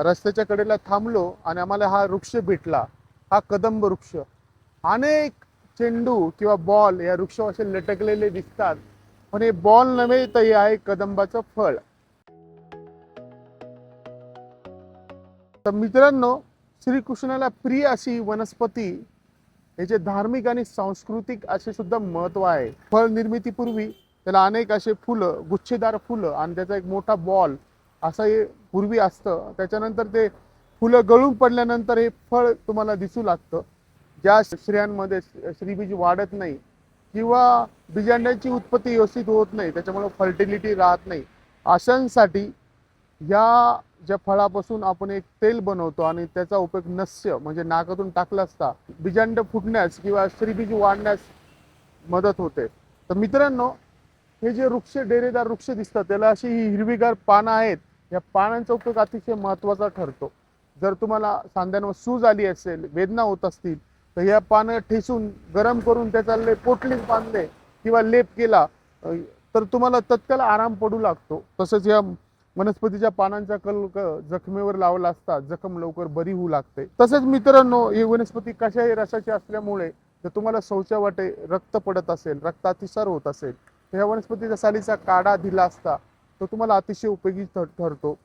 रस्त्याच्या कडेला थांबलो आणि आम्हाला हा वृक्ष भेटला, हा कदंब वृक्ष. अनेक चेंडू किंवा बॉल या वृक्षावर असे लटकलेले दिसतात, पण हे बॉल नव्हे तर हे आहे कदंबाचं फळ. तर मित्रांनो, श्रीकृष्णाला प्रिय अशी वनस्पती, याचे धार्मिक आणि सांस्कृतिक असे सुद्धा महत्व आहे. फळ निर्मितीपूर्वी त्याला अनेक असे फुलं, गुच्छेदार फुलं आणि त्याचा एक मोठा बॉल असं हे पूर्वी असतं. त्याच्यानंतर ते फुलं गळून पडल्यानंतर हे फळ तुम्हाला दिसू लागतं. ज्या स्त्रियांमध्ये श्रीबीज वाढत नाही किंवा बिजांड्यांची उत्पत्ती व्यवस्थित होत नाही, त्याच्यामुळे फर्टिलिटी राहत नाही, अशांसाठी या ज्या फळापासून आपण एक तेल बनवतो आणि त्याचा उपयोग नस्य म्हणजे नाकातून टाकला असता बिजांड फुटण्यास किंवा स्त्रीबीज वाढण्यास मदत होते. तर मित्रांनो, हे जे वृक्ष, डेरेदार वृक्ष दिसतात, त्याला अशी ही हिरवीगार पानं आहेत. या पानांचा उपयोग अतिशय महत्त्वाचा ठरतो. जर तुम्हाला सांध्यांवर सूज आली असेल, वेदना होत असतील, तर या पानं ठेचून गरम करून त्याचा पोटलीत बांधले किंवा लेप केला तर तुम्हाला तत्काळ आराम पडू लागतो. तसंच या वनस्पतीच्या पानांचा जखमेवर लावला असता जखम लवकर बरी होऊ लागते. तसेच मित्रांनो, ही वनस्पती कशाही रसाची असल्यामुळे जर तुम्हाला शौचावाटे रक्त पडत असेल, रक्तातिसार होत असेल, तर ह्या वनस्पतीच्या सालीचा काढा दिला असता तो तुम्हाला अतिशय उपयोगी ठरतो.